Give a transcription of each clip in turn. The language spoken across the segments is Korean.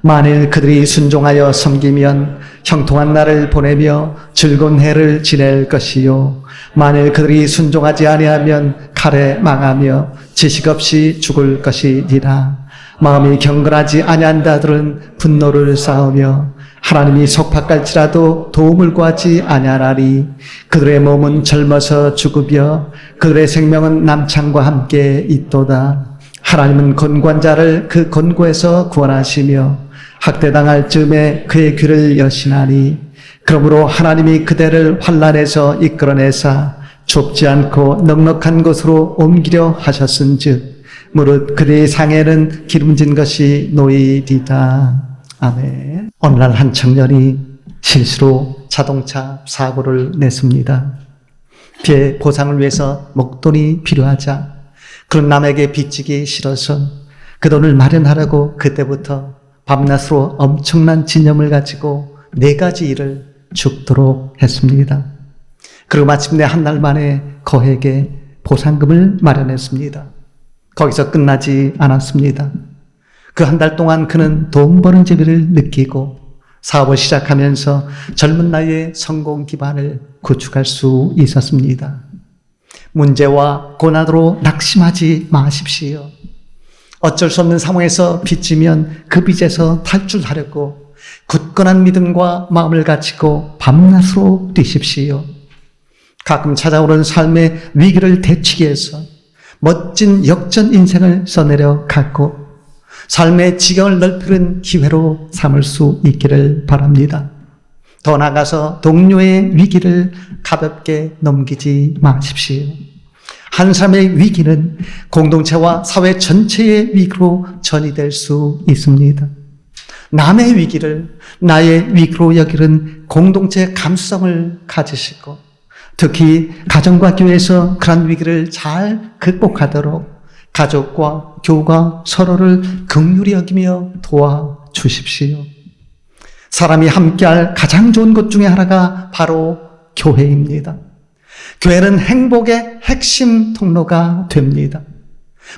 만일 그들이 순종하여 섬기면 형통한 날을 보내며 즐거운 해를 지낼 것이요 만일 그들이 순종하지 아니하면 칼에 망하며 지식 없이 죽을 것이니라. 마음이 경건하지 아니한 자들은 분노를 쌓으며 하나님이 속박할지라도 도움을 구하지 아니하나니 그들의 몸은 젊어서 죽으며 그들의 생명은 남창과 함께 있도다. 하나님은 곤고한 자를 그 곤고에서 구원하시며 학대당할 즈음에 그의 귀를 여시나니 그러므로 하나님이 그대를 환난에서 이끌어내사 좁지 않고 넉넉한 곳으로 옮기려 하셨은즉 무릇 그대의 상에는 기름진 것이 놓이리다. 아멘. 오늘날 한 청년이 실수로 자동차 사고를 냈습니다. 피해 보상을 위해서 목돈이 필요하자 그런 남에게 빚지기 싫어서 그 돈을 마련하려고 그때부터 밤낮으로 엄청난 진념을 가지고 4가지 일을 죽도록 했습니다. 그리고 마침내 한 달 만에 거액의 보상금을 마련했습니다. 거기서 끝나지 않았습니다. 그 한 달 동안 그는 돈 버는 재미를 느끼고 사업을 시작하면서 젊은 나이에 성공 기반을 구축할 수 있었습니다. 문제와 고난으로 낙심하지 마십시오. 어쩔 수 없는 상황에서 빚지면 그 빚에서 탈출하려고 굳건한 믿음과 마음을 가지고 밤낮으로 뛰십시오. 가끔 찾아오는 삶의 위기를 대치기 위해서 멋진 역전 인생을 써내려 갔고 삶의 지경을 넓히는 기회로 삼을 수 있기를 바랍니다. 더 나아가서 동료의 위기를 가볍게 넘기지 마십시오. 한 사람의 위기는 공동체와 사회 전체의 위기로 전이될 수 있습니다. 남의 위기를 나의 위기로 여기는 공동체 감수성을 가지시고 특히 가정과 교회에서 그런 위기를 잘 극복하도록 가족과 교우가 서로를 긍휼히 여기며 도와주십시오. 사람이 함께할 가장 좋은 것 중에 하나가 바로 교회입니다. 교회는 행복의 핵심 통로가 됩니다.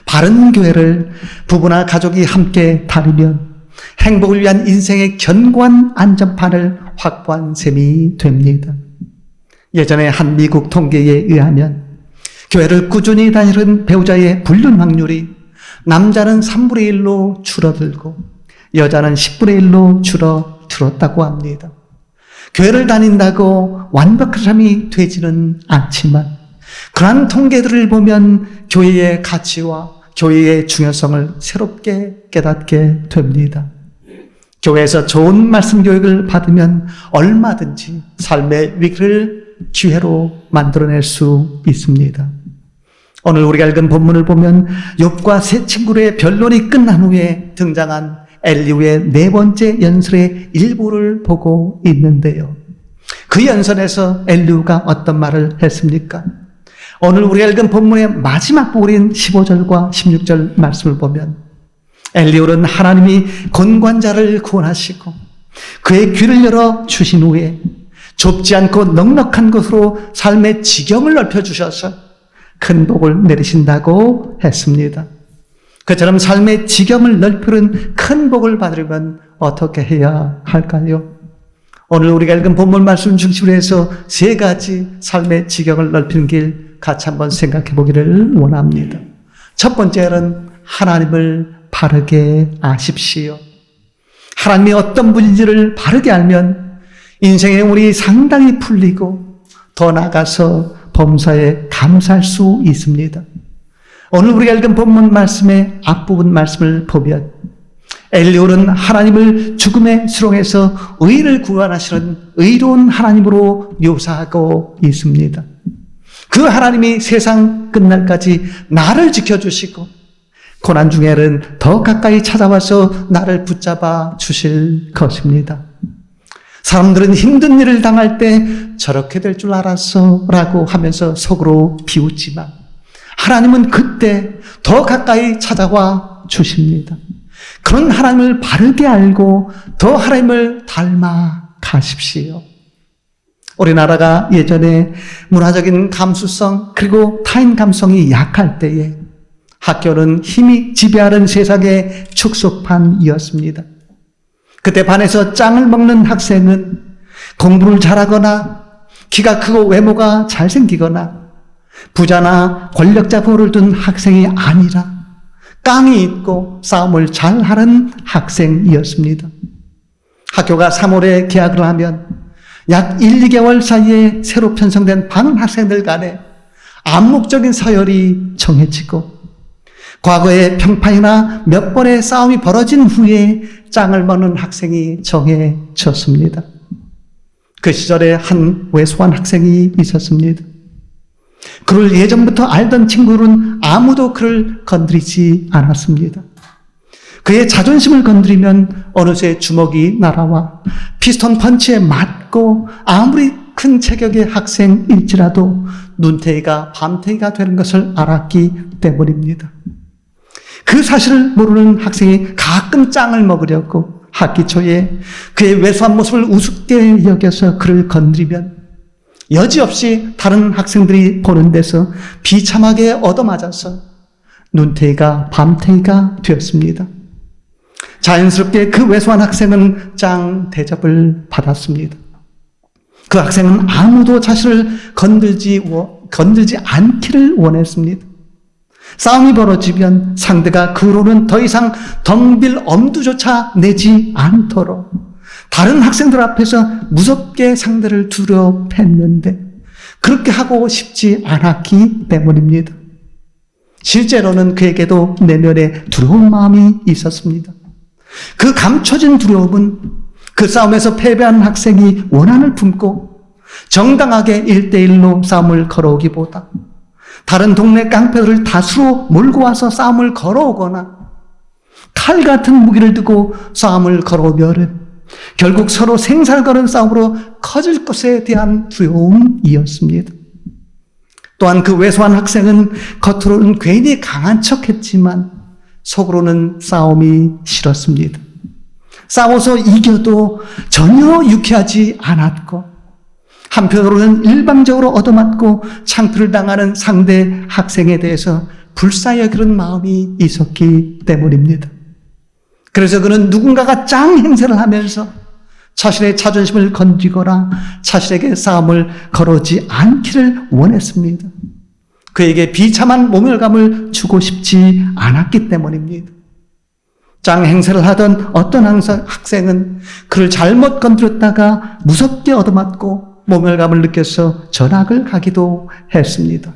바른 교회를 부부나 가족이 함께 다니면 행복을 위한 인생의 견고한 안전판을 확보한 셈이 됩니다. 예전에 한 미국 통계에 의하면 교회를 꾸준히 다니는 배우자의 불륜 확률이 남자는 3분의 1로 줄어들고 여자는 10분의 1로 줄어들었다고 합니다. 교회를 다닌다고 완벽한 사람이 되지는 않지만 그러한 통계들을 보면 교회의 가치와 교회의 중요성을 새롭게 깨닫게 됩니다. 교회에서 좋은 말씀 교육을 받으면 얼마든지 삶의 위기를 기회로 만들어낼 수 있습니다. 오늘 우리가 읽은 본문을 보면 욥과 세 친구의 변론이 끝난 후에 등장한 엘리후의 4번째 연설의 일부를 보고 있는데요. 그 연설에서 엘리후가 어떤 말을 했습니까? 오늘 우리가 읽은 본문의 마지막 부분인 15절과 16절 말씀을 보면 엘리후는 하나님이 곤고한 자를 구원하시고 그의 귀를 열어 주신 후에 좁지 않고 넉넉한 곳으로 삶의 지경을 넓혀주셔서 큰 복을 내리신다고 했습니다. 그처럼 삶의 지경을 넓히는 큰 복을 받으려면 어떻게 해야 할까요? 오늘 우리가 읽은 본문 말씀 중심으로 해서 3가지 삶의 지경을 넓히는 길 같이 한번 생각해 보기를 원합니다. 첫 번째는 하나님을 바르게 아십시오. 하나님이 어떤 분인지를 바르게 알면 인생의 운이 상당히 풀리고 더 나아가서 범사에 감사할 수 있습니다. 오늘 우리가 읽은 본문 말씀의 앞부분 말씀을 보면 엘리후는 하나님을 죽음의 수렁에서 의를 구원하시는 의로운 하나님으로 묘사하고 있습니다. 그 하나님이 세상 끝날까지 나를 지켜주시고 고난 중에는 더 가까이 찾아와서 나를 붙잡아 주실 것입니다. 사람들은 힘든 일을 당할 때 저렇게 될 줄 알았어 라고 하면서 속으로 비웃지만 하나님은 그때 더 가까이 찾아와 주십니다. 그런 하나님을 바르게 알고 더 하나님을 닮아 가십시오. 우리나라가 예전에 문화적인 감수성 그리고 타인 감성이 약할 때에 학교는 힘이 지배하는 세상의 축소판이었습니다. 그때 반에서 짱을 먹는 학생은 공부를 잘하거나 키가 크고 외모가 잘생기거나 부자나 권력자 부호를 둔 학생이 아니라 깡이 있고 싸움을 잘하는 학생이었습니다. 학교가 3월에 개학을 하면 약 1, 2개월 사이에 새로 편성된 많은 학생들 간에 암묵적인 서열이 정해지고 과거에 평판이나 몇 번의 싸움이 벌어진 후에 짱을 먹는 학생이 정해졌습니다. 그 시절에 한 왜소한 학생이 있었습니다. 그를 예전부터 알던 친구는 아무도 그를 건드리지 않았습니다. 그의 자존심을 건드리면 어느새 주먹이 날아와 피스톤 펀치에 맞고 아무리 큰 체격의 학생일지라도 눈탱이가 밤탱이가 되는 것을 알았기 때문입니다. 그 사실을 모르는 학생이 가끔 짱을 먹으려고 학기 초에 그의 왜소한 모습을 우습게 여겨서 그를 건드리면 여지없이 다른 학생들이 보는 데서 비참하게 얻어맞아서 눈탱이가 밤탱이가 되었습니다. 자연스럽게 그 왜소한 학생은 짱 대접을 받았습니다. 그 학생은 아무도 자신을 건들지 않기를 원했습니다. 싸움이 벌어지면 상대가 그 후로는 더 이상 덤빌 엄두조차 내지 않도록 다른 학생들 앞에서 무섭게 상대를 두려워 팼는데 그렇게 하고 싶지 않았기 때문입니다. 실제로는 그에게도 내면에 두려운 마음이 있었습니다. 그 감춰진 두려움은 그 싸움에서 패배한 학생이 원한을 품고 정당하게 1대1로 싸움을 걸어오기보다 다른 동네 깡패들을 다수로 몰고 와서 싸움을 걸어오거나 칼 같은 무기를 두고 싸움을 걸어오면은 결국 서로 생살거는 싸움으로 커질 것에 대한 두려움이었습니다. 또한 그 왜소한 학생은 겉으로는 괜히 강한 척했지만 속으로는 싸움이 싫었습니다. 싸워서 이겨도 전혀 유쾌하지 않았고 한편으로는 일방적으로 얻어맞고 창피를 당하는 상대 학생에 대해서 불쌍히 여기는 마음이 있었기 때문입니다. 그래서 그는 누군가가 짱 행세를 하면서 자신의 자존심을 건드리거나 자신에게 싸움을 걸어오지 않기를 원했습니다. 그에게 비참한 모멸감을 주고 싶지 않았기 때문입니다. 짱 행세를 하던 어떤 학생은 그를 잘못 건드렸다가 무섭게 얻어맞고 모멸감을 느껴서 전학을 가기도 했습니다.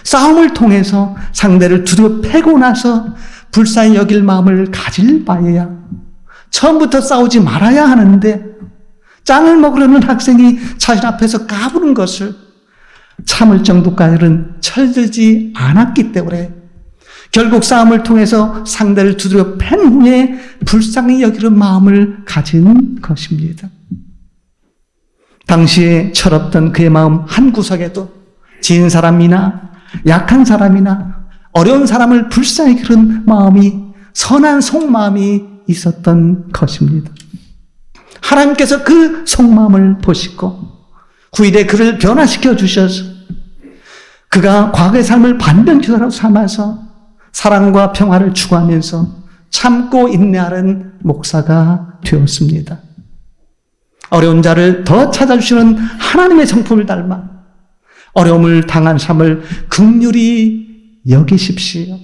싸움을 통해서 상대를 두드려 패고 나서 불쌍히 여길 마음을 가질 바에야 처음부터 싸우지 말아야 하는데 짱을 먹으려는 학생이 자신 앞에서 까부는 것을 참을 정도까지는 철들지 않았기 때문에 결국 싸움을 통해서 상대를 두드려 팬 후에 불쌍히 여기는 마음을 가진 것입니다. 당시에 철없던 그의 마음 한 구석에도 진 사람이나 약한 사람이나 어려운 사람을 불쌍히 여기는 마음이 선한 속마음이 있었던 것입니다. 하나님께서 그 속마음을 보시고 후일에 그를 변화시켜 주셔서 그가 과거의 삶을 반면교사로 삼아서 사랑과 평화를 추구하면서 참고 인내하는 목사가 되었습니다. 어려운 자를 더 찾아주시는 하나님의 성품을 닮아 어려움을 당한 삶을 긍휼히 여기십시오.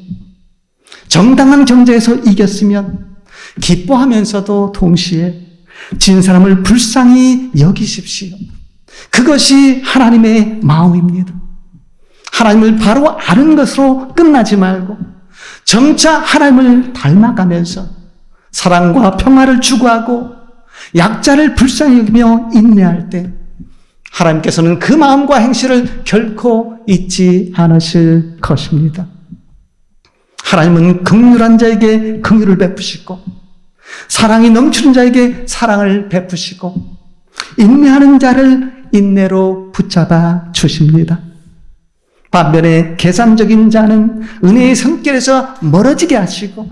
정당한 경제에서 이겼으면 기뻐하면서도 동시에 진 사람을 불쌍히 여기십시오. 그것이 하나님의 마음입니다. 하나님을 바로 아는 것으로 끝나지 말고 점차 하나님을 닮아가면서 사랑과 평화를 추구하고 약자를 불쌍히 여기며 인내할 때 하나님께서는 그 마음과 행실을 결코 잊지 않으실 것입니다. 하나님은 긍휼한 자에게 긍휼을 베푸시고 사랑이 넘치는 자에게 사랑을 베푸시고 인내하는 자를 인내로 붙잡아 주십니다. 반면에 계산적인 자는 은혜의 성결에서 멀어지게 하시고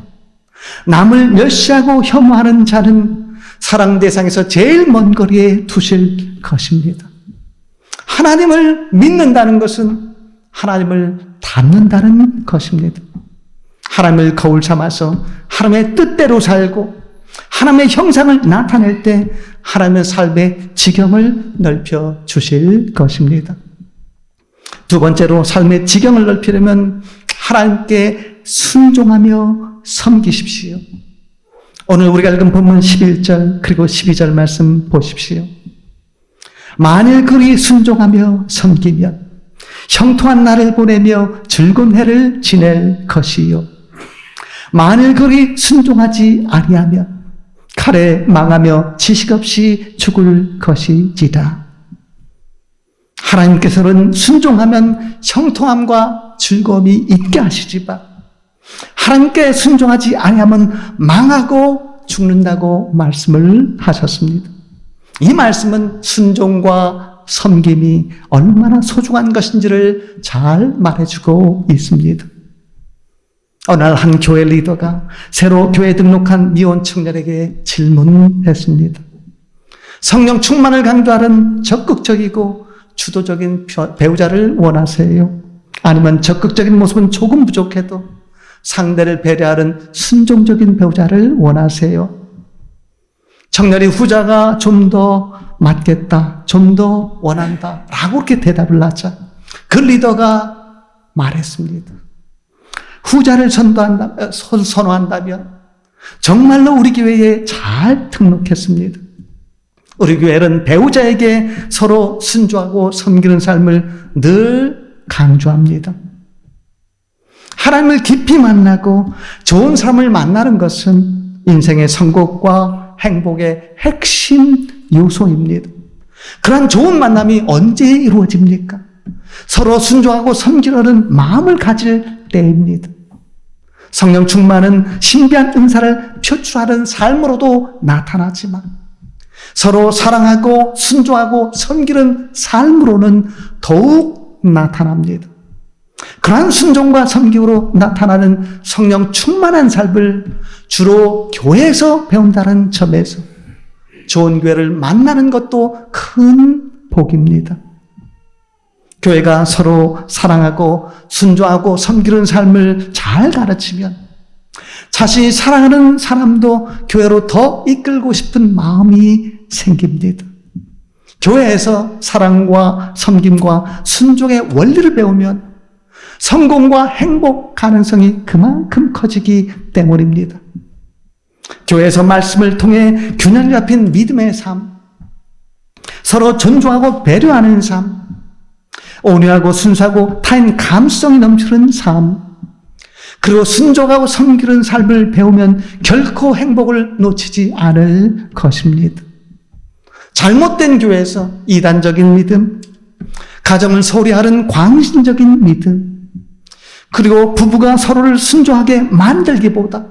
남을 멸시하고 혐오하는 자는 사랑 대상에서 제일 먼 거리에 두실 것입니다. 하나님을 믿는다는 것은 하나님을 닮는다는 것입니다. 하나님을 거울 삼아서 하나님의 뜻대로 살고 하나님의 형상을 나타낼 때 하나님의 삶의 지경을 넓혀 주실 것입니다. 두 번째로 삶의 지경을 넓히려면 하나님께 순종하며 섬기십시오. 오늘 우리가 읽은 본문 11절 그리고 12절 말씀 보십시오. 만일 그리 순종하며 섬기면 형통한 날을 보내며 즐거운 해를 지낼 것이요. 만일 그리 순종하지 아니하면 칼에 망하며 지식 없이 죽을 것이지라. 하나님께서는 순종하면 형통함과 즐거움이 있게 하시지만 하나님께 순종하지 아니하면 망하고 죽는다고 말씀을 하셨습니다. 이 말씀은 순종과 섬김이 얼마나 소중한 것인지를 잘 말해주고 있습니다. 어느 날 한 교회 리더가 새로 교회에 등록한 미혼 청년에게 질문했습니다. 성령 충만을 강조하는 적극적이고 주도적인 배우자를 원하세요? 아니면 적극적인 모습은 조금 부족해도 상대를 배려하는 순종적인 배우자를 원하세요? 청년이 후자가 좀 더 맞겠다, 좀 더 원한다 라고 그렇게 대답을 하자 그 리더가 말했습니다. 후자를 선호한다면 정말로 우리 교회에 잘 등록했습니다. 우리 교회는 배우자에게 서로 순종하고 섬기는 삶을 늘 강조합니다. 하나님을 깊이 만나고 좋은 삶을 만나는 것은 인생의 성공과 행복의 핵심 요소입니다. 그러한 좋은 만남이 언제 이루어집니까? 서로 순종하고 섬기려는 마음을 가질 때입니다. 성령 충만은 신비한 은사를 표출하는 삶으로도 나타나지만 서로 사랑하고 순종하고 섬기는 삶으로는 더욱 나타납니다. 그러한 순종과 섬김으로 나타나는 성령 충만한 삶을 주로 교회에서 배운다는 점에서 좋은 교회를 만나는 것도 큰 복입니다. 교회가 서로 사랑하고 순종하고 섬기는 삶을 잘 가르치면 자신이 사랑하는 사람도 교회로 더 이끌고 싶은 마음이 생깁니다. 교회에서 사랑과 섬김과 순종의 원리를 배우면 성공과 행복 가능성이 그만큼 커지기 때문입니다. 교회에서 말씀을 통해 균형 잡힌 믿음의 삶, 서로 존중하고 배려하는 삶, 온유하고 순수하고 타인 감수성이 넘치는 삶, 그리고 순종하고 섬기는 삶을 배우면 결코 행복을 놓치지 않을 것입니다. 잘못된 교회에서 이단적인 믿음, 가정을 소홀히 하는 광신적인 믿음, 그리고 부부가 서로를 순종하게 만들기보다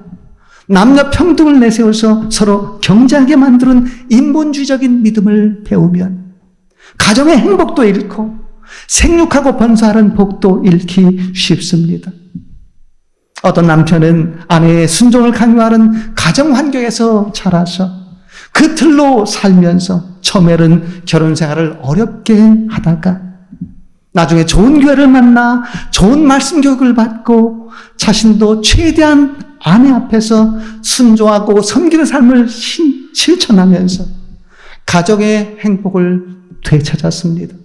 남녀 평등을 내세워서 서로 경쟁하게 만드는 인본주의적인 믿음을 배우면 가정의 행복도 잃고 생육하고 번성하는 복도 잃기 쉽습니다. 어떤 남편은 아내의 순종을 강요하는 가정 환경에서 자라서 그 틀로 살면서 처음에는 결혼 생활을 어렵게 하다가 나중에 좋은 교회를 만나 좋은 말씀 교육을 받고 자신도 최대한 아내 앞에서 순종하고 섬기는 삶을 실천하면서 가정의 행복을 되찾았습니다.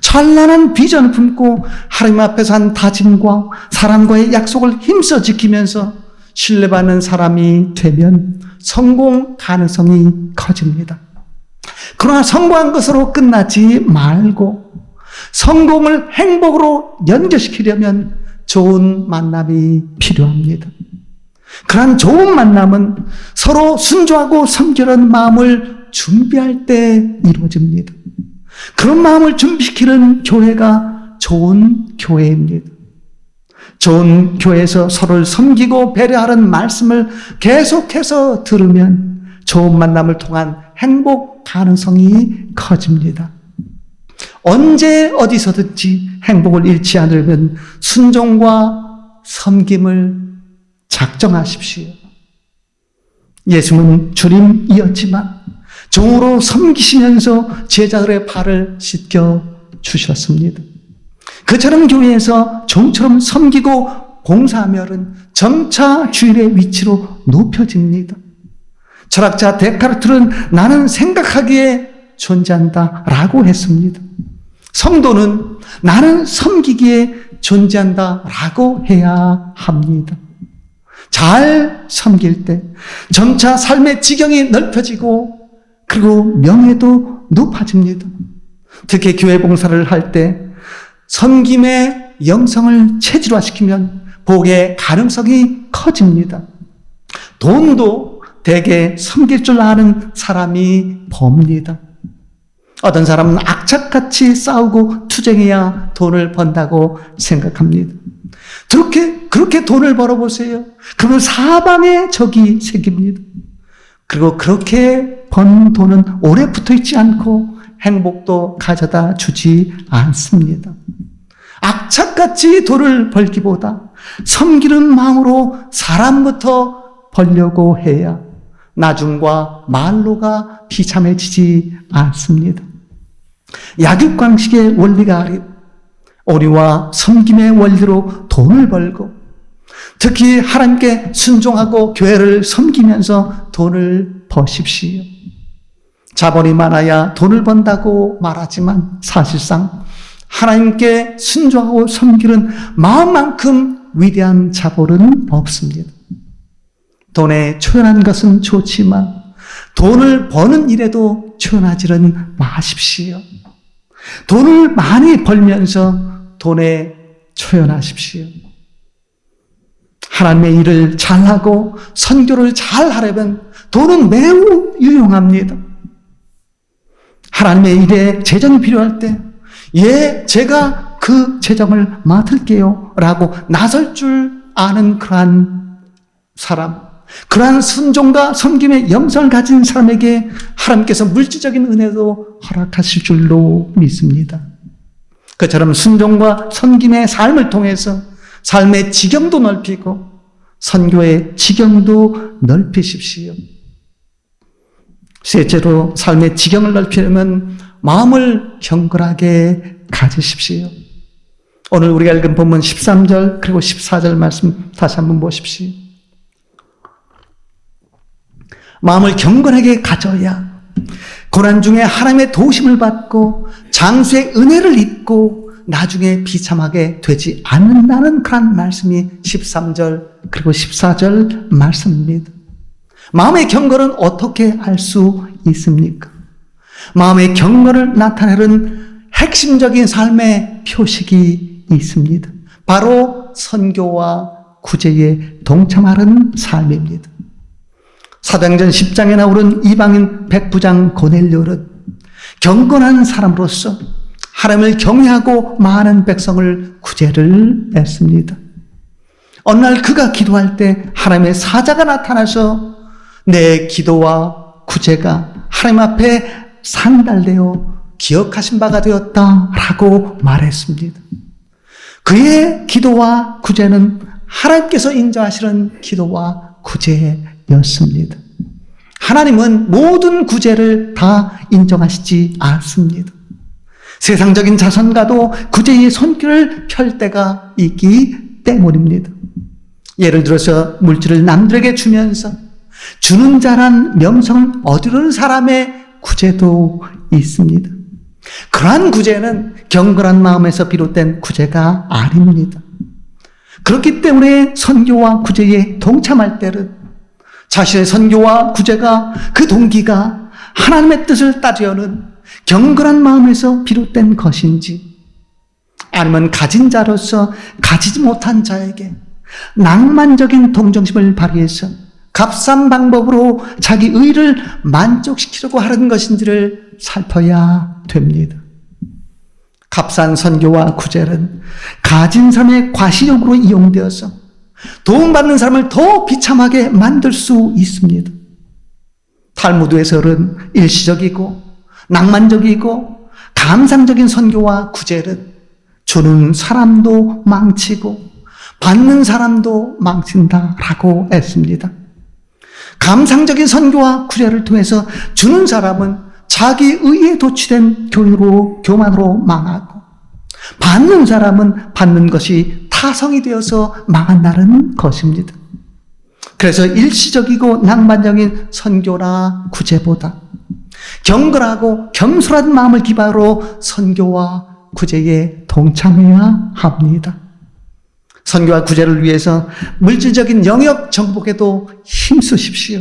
찬란한 비전을 품고 하나님 앞에서 한 다짐과 사람과의 약속을 힘써 지키면서 신뢰받는 사람이 되면 성공 가능성이 커집니다. 그러나 성공한 것으로 끝나지 말고 성공을 행복으로 연결시키려면 좋은 만남이 필요합니다. 그러한 좋은 만남은 서로 순종하고 섬기는 마음을 준비할 때 이루어집니다. 그런 마음을 준비시키는 교회가 좋은 교회입니다. 좋은 교회에서 서로를 섬기고 배려하는 말씀을 계속해서 들으면 좋은 만남을 통한 행복 가능성이 커집니다. 언제 어디서든지 행복을 잃지 않으려면 순종과 섬김을 작정하십시오. 예수는 주님이었지만 종으로 섬기시면서 제자들의 발을 씻겨 주셨습니다. 그처럼 교회에서 종처럼 섬기고 봉사하면은 점차 주일의 위치로 높여집니다. 철학자 데카르트는 나는 생각하기에 존재한다 라고 했습니다. 성도는 나는 섬기기에 존재한다 라고 해야 합니다. 잘 섬길 때 점차 삶의 지경이 넓혀지고 그리고 명예도 높아집니다. 특히 교회 봉사를 할 때 섬김의 영성을 체질화시키면 복의 가능성이 커집니다. 돈도 대개 섬길 줄 아는 사람이 법니다. 어떤 사람은 악착같이 싸우고 투쟁해야 돈을 번다고 생각합니다. 그렇게 돈을 벌어보세요. 그러면 사방에 적이 생깁니다. 그리고 그렇게 번 돈은 오래 붙어 있지 않고 행복도 가져다 주지 않습니다. 악착같이 돈을 벌기보다 섬기는 마음으로 사람부터 벌려고 해야 나중과 말로가 비참해지지 않습니다. 약육강식의 원리가 아닌 오리와 섬김의 원리로 돈을 벌고 특히 하나님께 순종하고 교회를 섬기면서 돈을 버십시오. 자본이 많아야 돈을 번다고 말하지만 사실상 하나님께 순종하고 섬기는 마음만큼 위대한 자본은 없습니다. 돈에 초연한 것은 좋지만 돈을 버는 일에도 초연하지는 마십시오. 돈을 많이 벌면서 돈에 초연하십시오. 하나님의 일을 잘하고 선교를 잘하려면 돈은 매우 유용합니다. 하나님의 일에 재정이 필요할 때 제가 그 재정을 맡을게요 라고 나설 줄 아는 그러한 사람, 그러한 순종과 섬김의 영성을 가진 사람에게 하나님께서 물질적인 은혜도 허락하실 줄로 믿습니다. 그처럼 순종과 섬김의 삶을 통해서 삶의 지경도 넓히고 선교의 지경도 넓히십시오. 셋째로 삶의 지경을 넓히려면 마음을 경건하게 가지십시오. 오늘 우리가 읽은 본문 13절 그리고 14절 말씀 다시 한번 보십시오. 마음을 경건하게 가져야 고난 중에 하나님의 도우심을 받고 장수의 은혜를 입고 나중에 비참하게 되지 않는다는 그런 말씀이 13절 그리고 14절 말씀입니다. 마음의 경건은 어떻게 알 수 있습니까? 마음의 경건을 나타내는 핵심적인 삶의 표식이 있습니다. 바로 선교와 구제에 동참하는 삶입니다. 사도행전 10장에 나오는 이방인 백부장 고넬료는 경건한 사람으로서 하나님을 경외하고 많은 백성을 구제를 했습니다. 어느 날 그가 기도할 때 하나님의 사자가 나타나서 내 기도와 구제가 하나님 앞에 상달되어 기억하신 바가 되었다라고 말했습니다. 그의 기도와 구제는 하나님께서 인정하시는 기도와 구제였습니다. 하나님은 모든 구제를 다 인정하시지 않습니다. 세상적인 자선과도 구제의 손길을 펼 때가 있기 때문입니다. 예를 들어서 물질을 남들에게 주면서 주는 자란 명성을 얻으려는 사람의 구제도 있습니다. 그러한 구제는 경건한 마음에서 비롯된 구제가 아닙니다. 그렇기 때문에 선교와 구제에 동참할 때는 자신의 선교와 구제가 그 동기가 하나님의 뜻을 따르려는 경건한 마음에서 비롯된 것인지 아니면 가진 자로서 가지지 못한 자에게 낭만적인 동정심을 발휘해서 값싼 방법으로 자기 의를 만족시키려고 하는 것인지를 살펴야 됩니다. 값싼 선교와 구제는 가진 사람의 과시욕으로 이용되어서 도움받는 사람을 더 비참하게 만들 수 있습니다. 탈무드에서는 일시적이고 낭만적이고 감상적인 선교와 구제는 주는 사람도 망치고 받는 사람도 망친다라고 했습니다. 감상적인 선교와 구제를 통해서 주는 사람은 자기 의에 도취된 교만으로 망하고 받는 사람은 받는 것이 타성이 되어서 망한다는 것입니다. 그래서 일시적이고 낭만적인 선교나 구제보다 경건하고 겸손한 마음을 기반으로 선교와 구제에 동참해야 합니다. 선교와 구제를 위해서 물질적인 영역 정복에도 힘쓰십시오.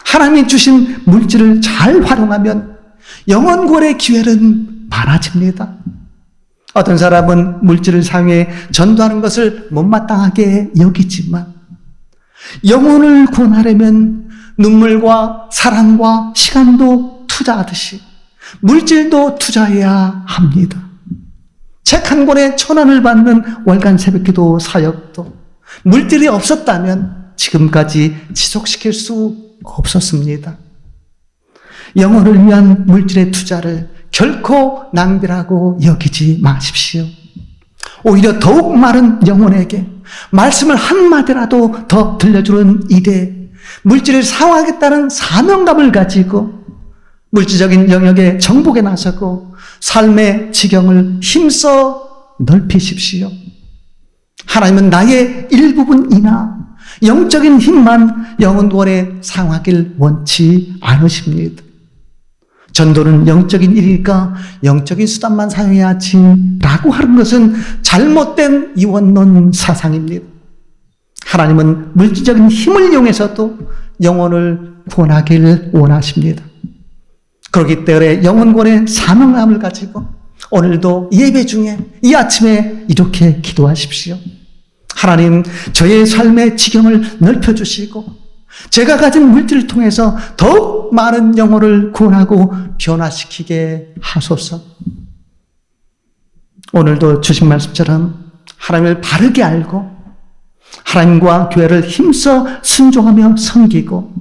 하나님이 주신 물질을 잘 활용하면 영혼구원의 기회는 많아집니다. 어떤 사람은 물질을 사용해 전도하는 것을 못마땅하게 여기지만 영혼을 구원하려면 눈물과 사랑과 시간도 투자하듯이 물질도 투자해야 합니다. 책 한 권에 1,000원을 받는 월간 새벽기도 사역도 물질이 없었다면 지금까지 지속시킬 수 없었습니다. 영혼을 위한 물질의 투자를 결코 낭비라고 여기지 마십시오. 오히려 더욱 마른 영혼에게 말씀을 한마디라도 더 들려주는 일에 물질을 사용하겠다는 사명감을 가지고 물질적인 영역의 정복에 나서고 삶의 지경을 힘써 넓히십시오. 하나님은 나의 일부분이나 영적인 힘만 영혼구원에 사용하길 원치 않으십니다. 전도는 영적인 일이니까 영적인 수단만 사용해야지 라고 하는 것은 잘못된 이원론 사상입니다. 하나님은 물질적인 힘을 이용해서도 영혼을 구원하기를 원하십니다. 그렇기 때문에 영혼구원의 사명감을 가지고 오늘도 예배 중에 이 아침에 이렇게 기도하십시오. 하나님, 저의 삶의 지경을 넓혀주시고 제가 가진 물질을 통해서 더욱 많은 영혼을 구원하고 변화시키게 하소서. 오늘도 주신 말씀처럼 하나님을 바르게 알고 하나님과 교회를 힘써 순종하며 섬기고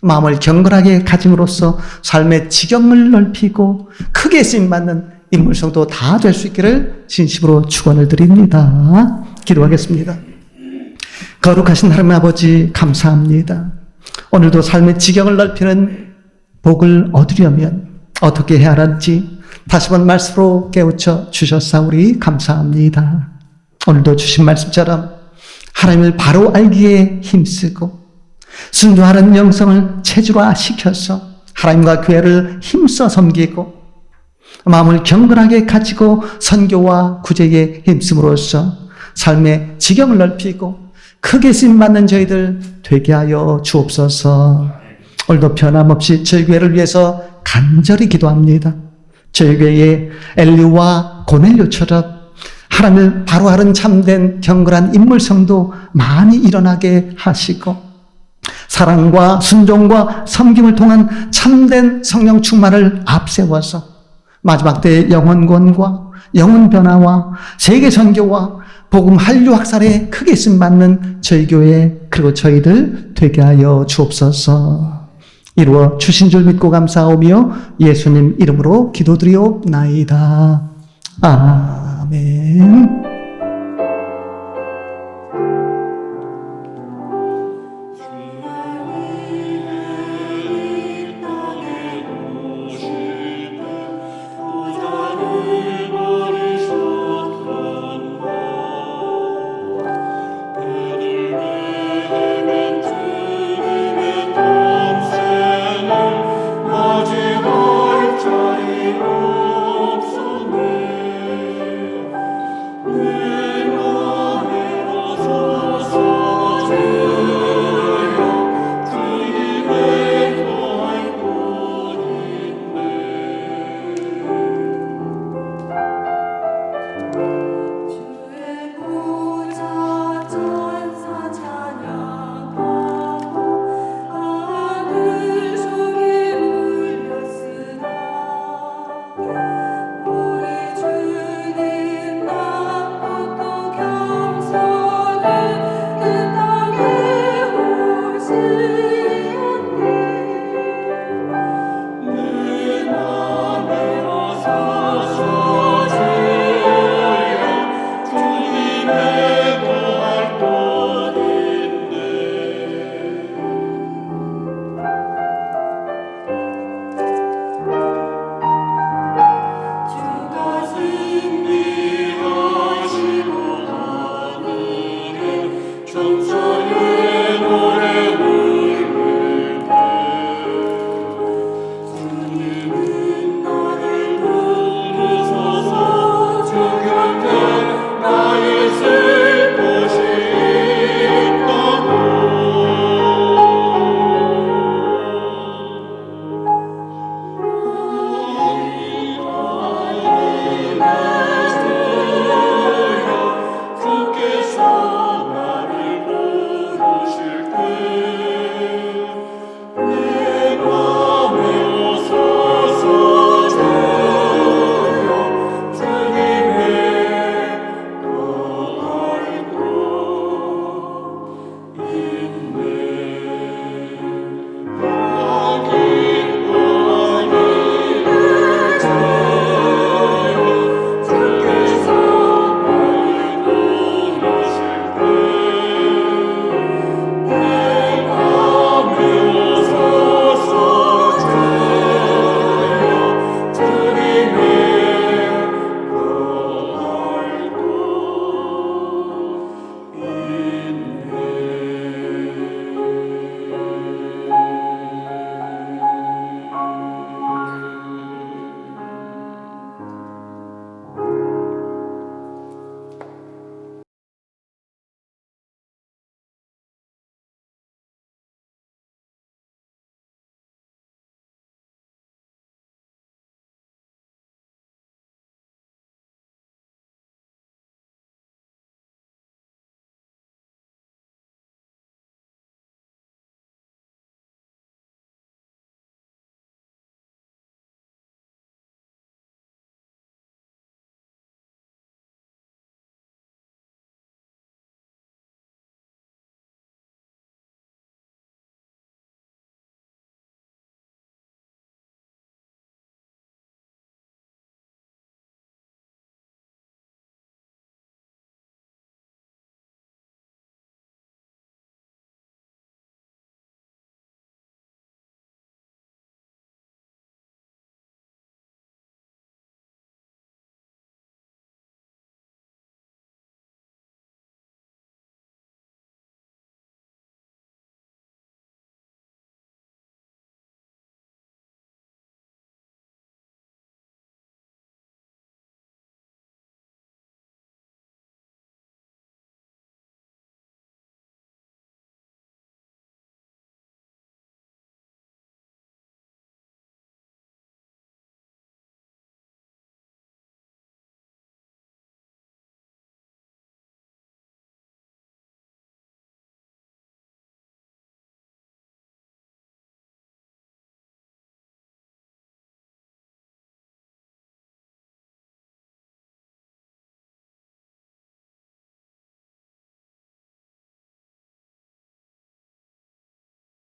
마음을 경건하게 가짐으로써 삶의 지경을 넓히고 크게 쓰임받는 인물성도 다 될 수 있기를 진심으로 축원을 드립니다. 기도하겠습니다. 거룩하신 하나님 아버지 감사합니다. 오늘도 삶의 지경을 넓히는 복을 얻으려면 어떻게 해야 하는지 다시 한번 말씀으로 깨우쳐 주셨사오니 감사합니다. 오늘도 주신 말씀처럼 하나님을 바로 알기에 힘쓰고 순종하는 영성을 체질화시켜서 하나님과 교회를 힘써 섬기고 마음을 경건하게 가지고 선교와 구제에 힘쓰므로써 삶의 지경을 넓히고 크게 쓰임받는 저희들 되게 하여 주옵소서. 오늘도 변함없이 저희 교회를 위해서 간절히 기도합니다. 저희 교회에 엘리와 고넬료처럼 하나님을 바로 하는 참된 경건한 인물성도 많이 일어나게 하시고 사랑과 순종과 섬김을 통한 참된 성령 충만을 앞세워서 마지막 때의 영혼구원과 영혼 변화와 세계 선교와 복음 한류 확산에 크게 쓰임받는 저희 교회 그리고 저희들 되게 하여 주옵소서. 이루어 주신 줄 믿고 감사하오며 예수님 이름으로 기도드리옵나이다. 아멘.